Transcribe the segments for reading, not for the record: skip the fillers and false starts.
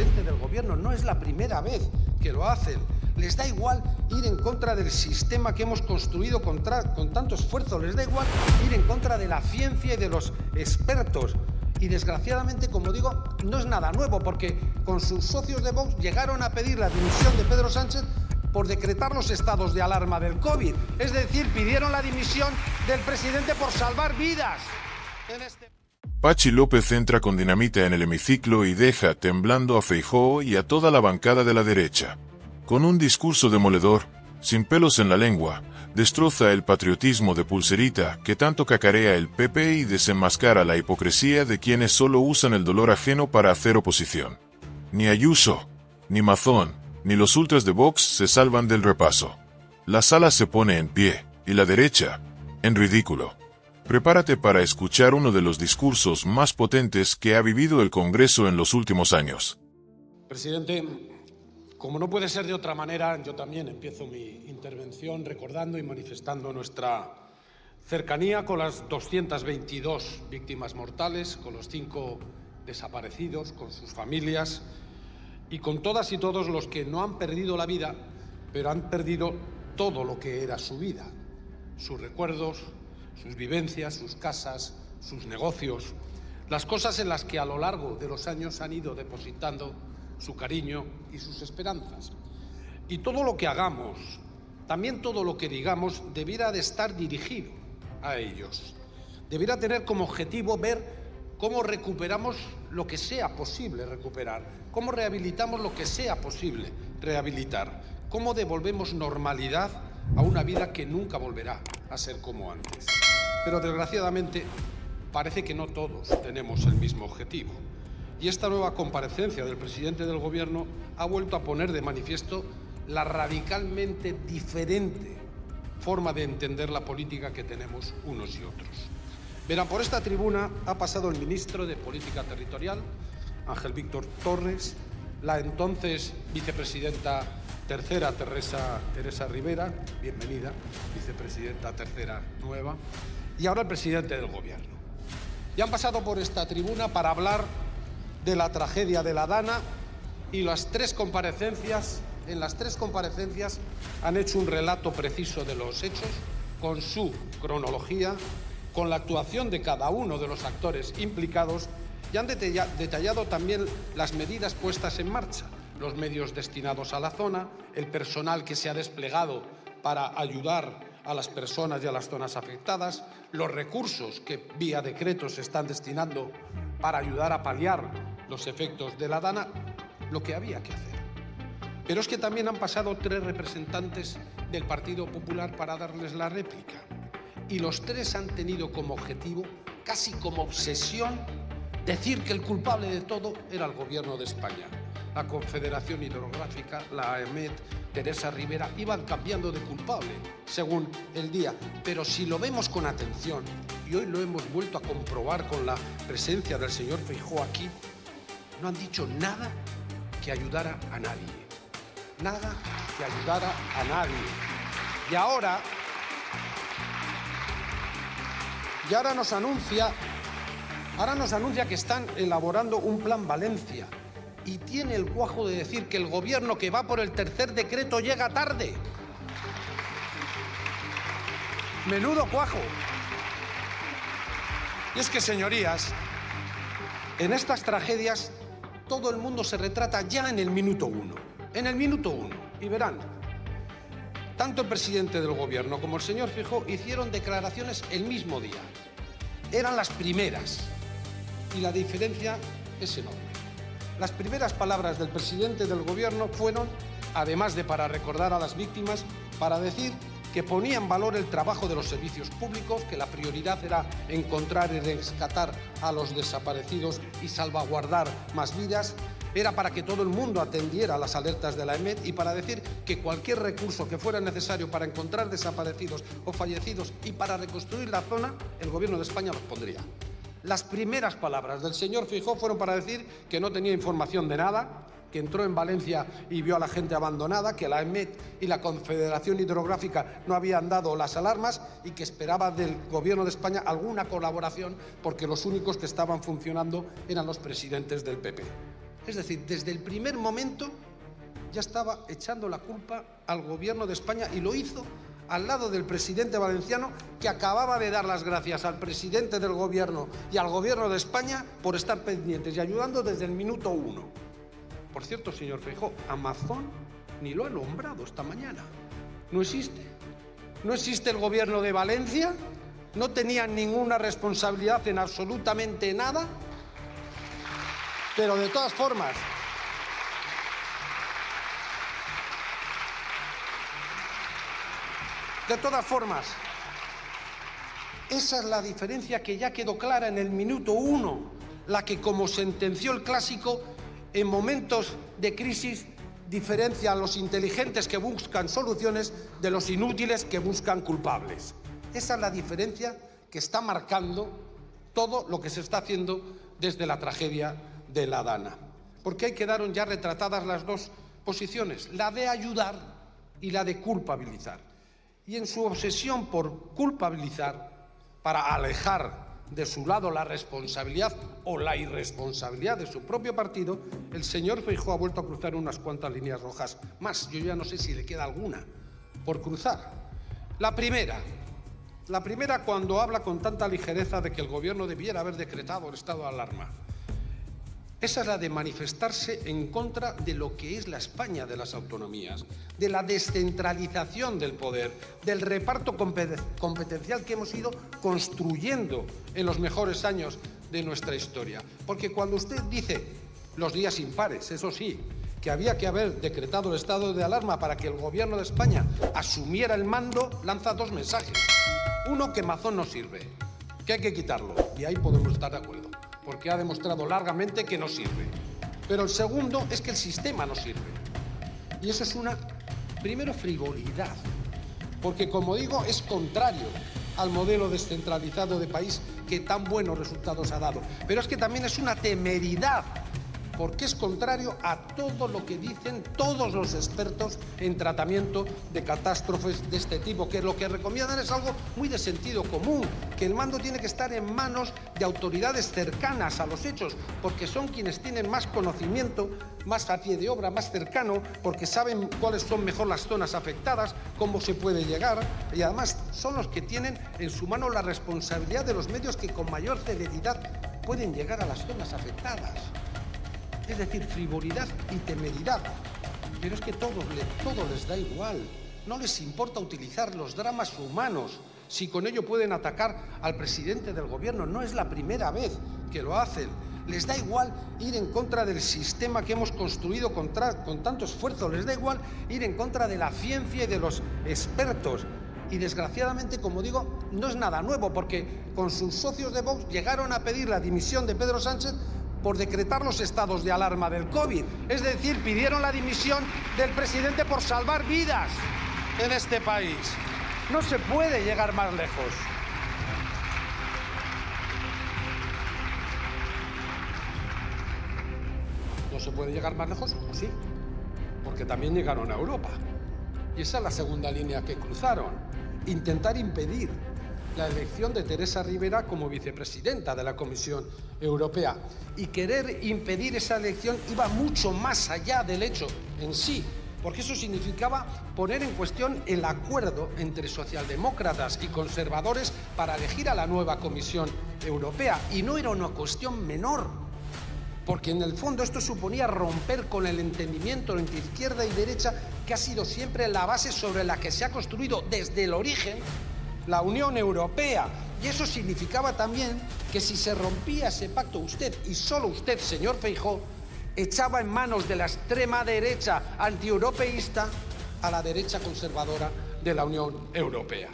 presidente del gobierno, no es la primera vez que lo hacen. Les da igual ir en contra del sistema que hemos construido con tanto esfuerzo, les da igual ir en contra de la ciencia y de los expertos. Y desgraciadamente, como digo, no es nada nuevo, porque con sus socios de Vox llegaron a pedir la dimisión de Pedro Sánchez por decretar los estados de alarma del COVID. Es decir, pidieron la dimisión del presidente por salvar vidas. Patxi López entra con dinamita en el hemiciclo y deja temblando a Feijóo y a toda la bancada de la derecha. Con un discurso demoledor, sin pelos en la lengua, destroza el patriotismo de pulserita que tanto cacarea el PP y desenmascara la hipocresía de quienes solo usan el dolor ajeno para hacer oposición. Ni Ayuso, ni Mazón, ni los ultras de Vox se salvan del repaso. La sala se pone en pie, y la derecha, en ridículo. Prepárate para escuchar uno de los discursos más potentes que ha vivido el Congreso en los últimos años. Presidente, como no puede ser de otra manera, yo también empiezo mi intervención recordando y manifestando nuestra cercanía con las 222 víctimas mortales, con los 5 desaparecidos, con sus familias y con todas y todos los que no han perdido la vida, pero han perdido todo lo que era su vida, sus recuerdos, sus vivencias, sus casas, sus negocios, las cosas en las que a lo largo de los años han ido depositando su cariño y sus esperanzas. Y todo lo que hagamos, también todo lo que digamos, debiera de estar dirigido a ellos. Debiera tener como objetivo ver cómo recuperamos lo que sea posible recuperar, cómo rehabilitamos lo que sea posible rehabilitar, cómo devolvemos normalidad a una vida que nunca volverá a ser como antes. Pero desgraciadamente parece que no todos tenemos el mismo objetivo. Y esta nueva comparecencia del presidente del Gobierno ha vuelto a poner de manifiesto la radicalmente diferente forma de entender la política que tenemos unos y otros. Verán, por esta tribuna ha pasado el ministro de Política Territorial, Ángel Víctor Torres, la entonces vicepresidenta tercera, Teresa Rivera, bienvenida, vicepresidenta tercera nueva, y ahora el presidente del Gobierno. Y han pasado por esta tribuna para hablar de la tragedia de la Dana, y en las tres comparecencias han hecho un relato preciso de los hechos, con su cronología, con la actuación de cada uno de los actores implicados, y han detallado también las medidas puestas en marcha, los medios destinados a la zona, el personal que se ha desplegado para ayudar a las personas y a las zonas afectadas, los recursos que vía decreto se están destinando para ayudar a paliar los efectos de la Dana, lo que había que hacer. Pero es que también han pasado 3 representantes del Partido Popular para darles la réplica, y los 3 han tenido como objetivo, casi como obsesión, decir que el culpable de todo era el Gobierno de España. La Confederación Hidrográfica, la AEMET, Teresa Rivera, iban cambiando de culpable según el día. Pero si lo vemos con atención, y hoy lo hemos vuelto a comprobar con la presencia del señor Feijóo aquí, no han dicho nada que ayudara a nadie. Nada que ayudara a nadie. Y ahora nos anuncia que están elaborando un plan Valencia, y tiene el cuajo de decir que el gobierno que va por el tercer decreto llega tarde. Menudo cuajo. Y es que, señorías, en estas tragedias todo el mundo se retrata ya en el minuto 1. En el minuto 1. Y verán, tanto el presidente del Gobierno como el señor Feijóo hicieron declaraciones el mismo día. Eran las primeras. Y la diferencia es enorme. Las primeras palabras del presidente del Gobierno fueron, además de para recordar a las víctimas, para decir que ponía en valor el trabajo de los servicios públicos, que la prioridad era encontrar y rescatar a los desaparecidos y salvaguardar más vidas, era para que todo el mundo atendiera las alertas de la AEMET, y para decir que cualquier recurso que fuera necesario para encontrar desaparecidos o fallecidos y para reconstruir la zona, el Gobierno de España los pondría. Las primeras palabras del señor Feijóo fueron para decir que no tenía información de nada, que entró en Valencia y vio a la gente abandonada, que la AEMET y la Confederación Hidrográfica no habían dado las alarmas y que esperaba del Gobierno de España alguna colaboración, porque los únicos que estaban funcionando eran los presidentes del PP. Es decir, desde el primer momento ya estaba echando la culpa al gobierno de España y lo hizo al lado del presidente valenciano, que acababa de dar las gracias al presidente del gobierno y al gobierno de España por estar pendientes y ayudando desde el minuto 1. Por cierto, señor Feijóo, Amazon ni lo ha nombrado esta mañana. No existe. No existe el gobierno de Valencia, no tenían ninguna responsabilidad en absolutamente nada, pero de todas formas, esa es la diferencia que ya quedó clara en el minuto 1, la que, como sentenció el clásico, en momentos de crisis diferencia a los inteligentes que buscan soluciones de los inútiles que buscan culpables. Esa es la diferencia que está marcando todo lo que se está haciendo desde la tragedia de la Dana. Porque ahí quedaron ya retratadas las dos posiciones, la de ayudar y la de culpabilizar. Y en su obsesión por culpabilizar, para alejar de su lado la responsabilidad o la irresponsabilidad de su propio partido, el señor Feijóo ha vuelto a cruzar unas cuantas líneas rojas más. Yo ya no sé si le queda alguna por cruzar. La primera cuando habla con tanta ligereza de que el gobierno debiera haber decretado el estado de alarma. Esa es la de manifestarse en contra de lo que es la España de las autonomías, de la descentralización del poder, del reparto competencial que hemos ido construyendo en los mejores años de nuestra historia. Porque cuando usted dice los días impares, eso sí, que había que haber decretado el estado de alarma para que el gobierno de España asumiera el mando, lanza dos mensajes. Uno, que Amazon no sirve, que hay que quitarlo, y ahí podemos estar de acuerdo, porque ha demostrado largamente que no sirve. Pero el segundo es que el sistema no sirve. Y eso es una, primero, frivolidad, porque, como digo, es contrario al modelo descentralizado de país que tan buenos resultados ha dado. Pero es que también es una temeridad, porque es contrario a todo lo que dicen todos los expertos en tratamiento de catástrofes de este tipo, que lo que recomiendan es algo muy de sentido común, que el mando tiene que estar en manos de autoridades cercanas a los hechos, porque son quienes tienen más conocimiento, más a pie de obra, más cercano, porque saben cuáles son mejor las zonas afectadas, cómo se puede llegar, y además son los que tienen en su mano la responsabilidad de los medios que con mayor celeridad pueden llegar a las zonas afectadas. Es decir, frivolidad y temeridad. Pero es que todo les da igual. No les importa utilizar los dramas humanos si con ello pueden atacar al presidente del gobierno. No es la primera vez que lo hacen. Les da igual ir en contra del sistema que hemos construido con tanto esfuerzo. Les da igual ir en contra de la ciencia y de los expertos. Y desgraciadamente, como digo, no es nada nuevo, porque con sus socios de Vox llegaron a pedir la dimisión de Pedro Sánchez por decretar los estados de alarma del COVID. Es decir, pidieron la dimisión del presidente por salvar vidas en este país. No se puede llegar más lejos. ¿No se puede llegar más lejos? Pues sí, porque también llegaron a Europa. Y esa es la segunda línea que cruzaron. Intentar impedir la elección de Teresa Rivera como vicepresidenta de la Comisión Europea. Y querer impedir esa elección iba mucho más allá del hecho en sí, porque eso significaba poner en cuestión el acuerdo entre socialdemócratas y conservadores para elegir a la nueva Comisión Europea. Y no era una cuestión menor, porque en el fondo esto suponía romper con el entendimiento entre izquierda y derecha, que ha sido siempre la base sobre la que se ha construido desde el origen la Unión Europea. Y eso significaba también que si se rompía ese pacto, usted, y solo usted, señor Feijóo, echaba en manos de la extrema derecha antieuropeísta a la derecha conservadora de la Unión Europea.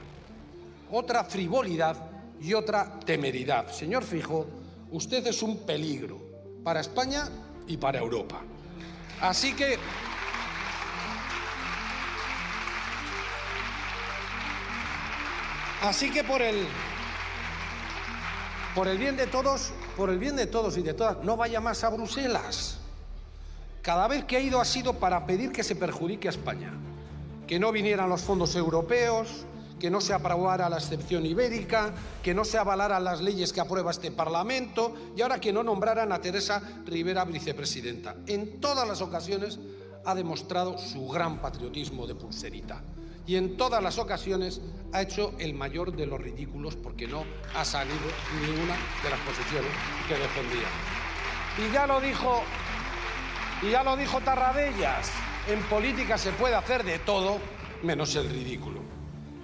Otra frivolidad y otra temeridad. Señor Feijóo, usted es un peligro para España y para Europa. Así que por el bien de todos y de todas, no vaya más a Bruselas. Cada vez que ha ido ha sido para pedir que se perjudique a España, que no vinieran los fondos europeos, que no se aprobara la excepción ibérica, que no se avalaran las leyes que aprueba este Parlamento y ahora que no nombraran a Teresa Rivera vicepresidenta. En todas las ocasiones ha demostrado su gran patriotismo de pulserita y en todas las ocasiones ha hecho el mayor de los ridículos porque no ha salido ninguna de las posiciones que defendía. Y ya lo dijo Tarradellas, en política se puede hacer de todo menos el ridículo.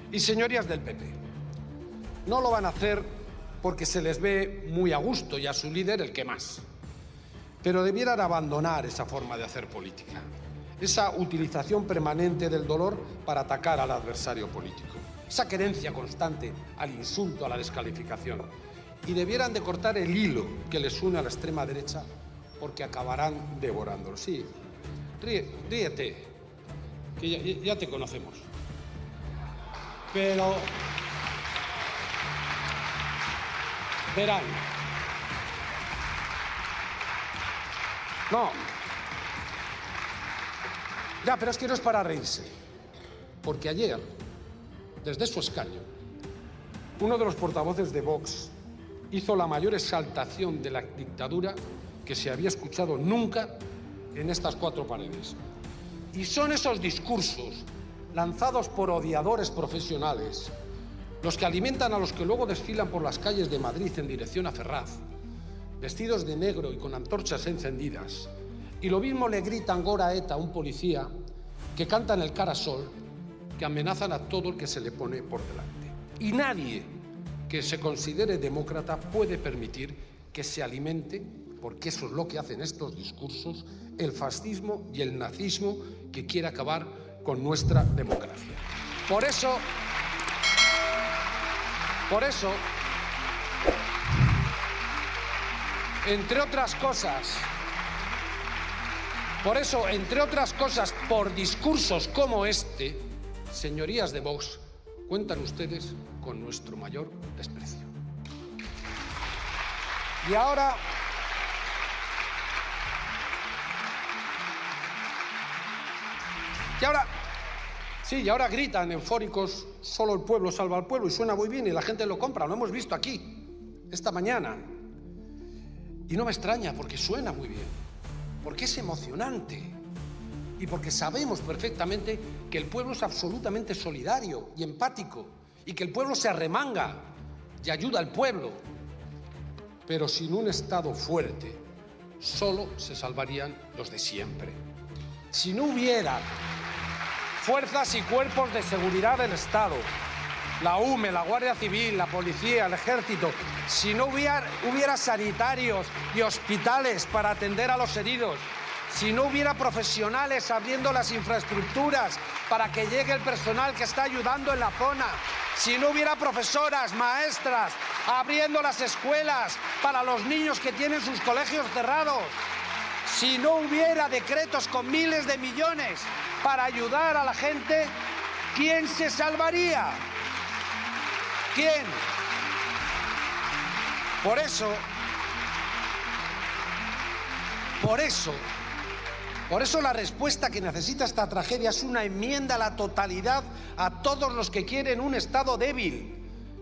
Y señorías del PP, no lo van a hacer porque se les ve muy a gusto y a su líder el que más. Pero debieran abandonar esa forma de hacer política, esa utilización permanente del dolor para atacar al adversario político, esa querencia constante al insulto, a la descalificación. Y debieran de cortar el hilo que les une a la extrema derecha porque acabarán devorándolo. Sí, ríete, que ya te conocemos. Pero verán. No. Ya, pero es que no es para reírse. Porque ayer, desde su escaño, uno de los portavoces de Vox hizo la mayor exaltación de la dictadura que se había escuchado nunca en estas cuatro paredes. Y son esos discursos lanzados por odiadores profesionales los que alimentan a los que luego desfilan por las calles de Madrid en dirección a Ferraz, vestidos de negro y con antorchas encendidas, y lo mismo le gritan Gora Eta a un policía que canta en el Carasol, que amenazan a todo el que se le pone por delante. Y nadie que se considere demócrata puede permitir que se alimente, porque eso es lo que hacen estos discursos, el fascismo y el nazismo que quiere acabar con nuestra democracia. Por eso, entre otras cosas, por discursos como este, señorías de Vox, cuentan ustedes con nuestro mayor desprecio. Y ahora gritan eufóricos, solo el pueblo salva al pueblo, y suena muy bien y la gente lo compra, lo hemos visto aquí, esta mañana. Y no me extraña porque suena muy bien, porque es emocionante y porque sabemos perfectamente que el pueblo es absolutamente solidario y empático y que el pueblo se arremanga y ayuda al pueblo. Pero sin un Estado fuerte, solo se salvarían los de siempre. Si no hubiera fuerzas y cuerpos de seguridad del Estado, la UME, la Guardia Civil, la Policía, el Ejército, si no hubiera sanitarios y hospitales para atender a los heridos, si no hubiera profesionales abriendo las infraestructuras para que llegue el personal que está ayudando en la zona, si no hubiera profesoras, maestras, abriendo las escuelas para los niños que tienen sus colegios cerrados, si no hubiera decretos con miles de millones para ayudar a la gente, ¿quién se salvaría? ¿Quién? Por eso la respuesta que necesita esta tragedia es una enmienda a la totalidad a todos los que quieren un Estado débil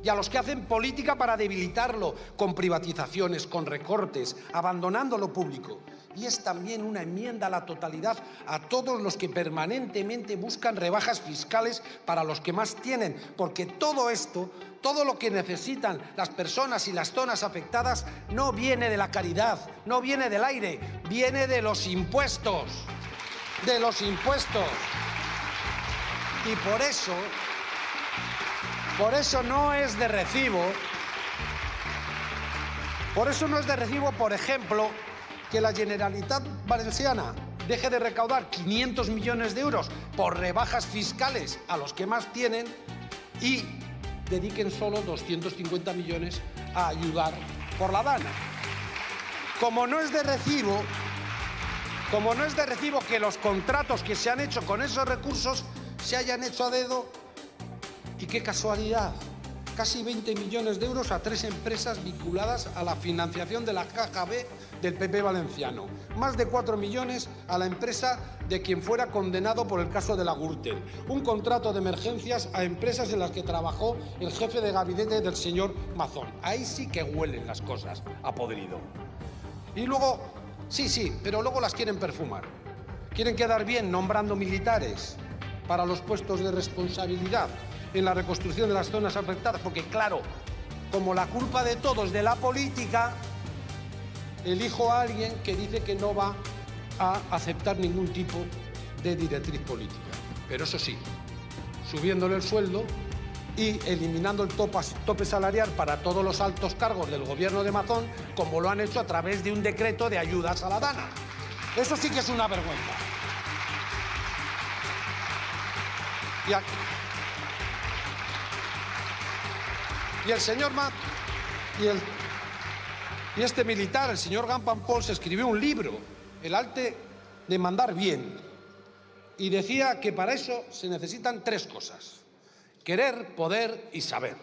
y a los que hacen política para debilitarlo, con privatizaciones, con recortes, abandonando lo público. Y es también una enmienda a la totalidad a todos los que permanentemente buscan rebajas fiscales para los que más tienen, porque todo esto, todo lo que necesitan las personas y las zonas afectadas no viene de la caridad, no viene del aire, viene de los impuestos, Y por eso no es de recibo, por ejemplo, que la Generalitat Valenciana deje de recaudar 500 millones de euros por rebajas fiscales a los que más tienen y dediquen solo 250 millones a ayudar por la Dana. Como no es de recibo que los contratos que se han hecho con esos recursos se hayan hecho a dedo, y qué casualidad, casi 20 millones de euros a 3 empresas vinculadas a la financiación de la caja B del PP valenciano. Más de 4 millones a la empresa de quien fuera condenado por el caso de la Gürtel. Un contrato de emergencias a empresas en las que trabajó el jefe de gabinete del señor Mazón. Ahí sí que huelen las cosas a podrido. Y luego, sí, pero luego las quieren perfumar. Quieren quedar bien nombrando militares para los puestos de responsabilidad en la reconstrucción de las zonas afectadas, porque claro, como la culpa de todo es de la política, elijo a alguien que dice que no va a aceptar ningún tipo de directriz política. Pero eso sí, subiéndole el sueldo y eliminando el tope salarial para todos los altos cargos del gobierno de Mazón, como lo han hecho a través de un decreto de ayudas a la DANA. Eso sí que es una vergüenza. Y el señor y este militar, el señor Gampanpols, escribió un libro, El arte de mandar bien, y decía que para eso se necesitan 3 cosas: querer, poder y saber.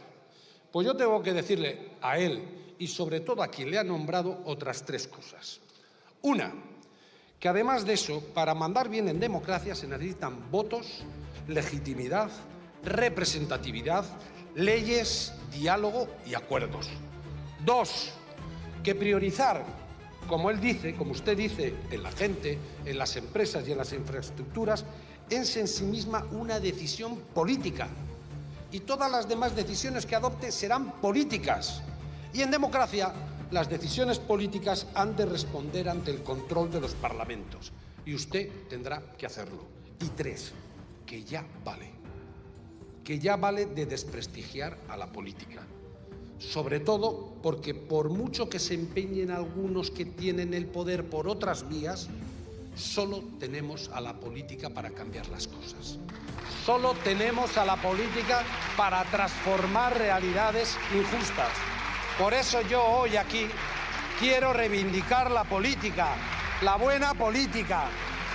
Pues yo tengo que decirle a él, y sobre todo a quien le ha nombrado, otras 3 cosas. Una, que además de eso, para mandar bien en democracia se necesitan votos, legitimidad, representatividad, leyes, diálogo y acuerdos. 2, que priorizar, como él dice, como usted dice, en la gente, en las empresas y en las infraestructuras, es en sí misma una decisión política. Y todas las demás decisiones que adopte serán políticas. Y en democracia, las decisiones políticas han de responder ante el control de los parlamentos. Y usted tendrá que hacerlo. Y 3, que ya vale. Que ya vale de desprestigiar a la política. Sobre todo porque por mucho que se empeñen algunos que tienen el poder por otras vías, solo tenemos a la política para cambiar las cosas. Solo tenemos a la política para transformar realidades injustas. Por eso yo hoy aquí quiero reivindicar la política, la buena política,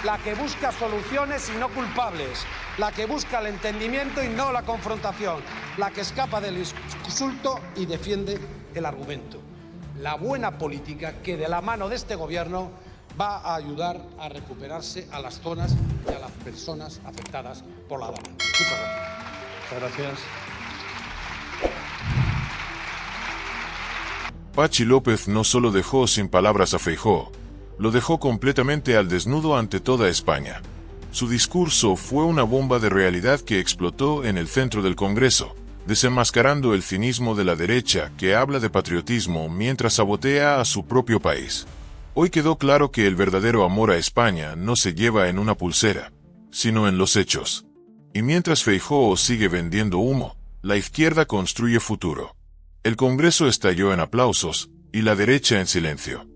la que busca soluciones y no culpables, la que busca el entendimiento y no la confrontación, la que escapa del insulto y defiende el argumento. La buena política que de la mano de este gobierno va a ayudar a recuperarse a las zonas y a las personas afectadas por la DANA. Muchas gracias. Muchas gracias. Patxi López no solo dejó sin palabras a Feijóo, lo dejó completamente al desnudo ante toda España. Su discurso fue una bomba de realidad que explotó en el centro del Congreso, desenmascarando el cinismo de la derecha que habla de patriotismo mientras sabotea a su propio país. Hoy quedó claro que el verdadero amor a España no se lleva en una pulsera, sino en los hechos. Y mientras Feijóo sigue vendiendo humo, la izquierda construye futuro. El Congreso estalló en aplausos y la derecha en silencio.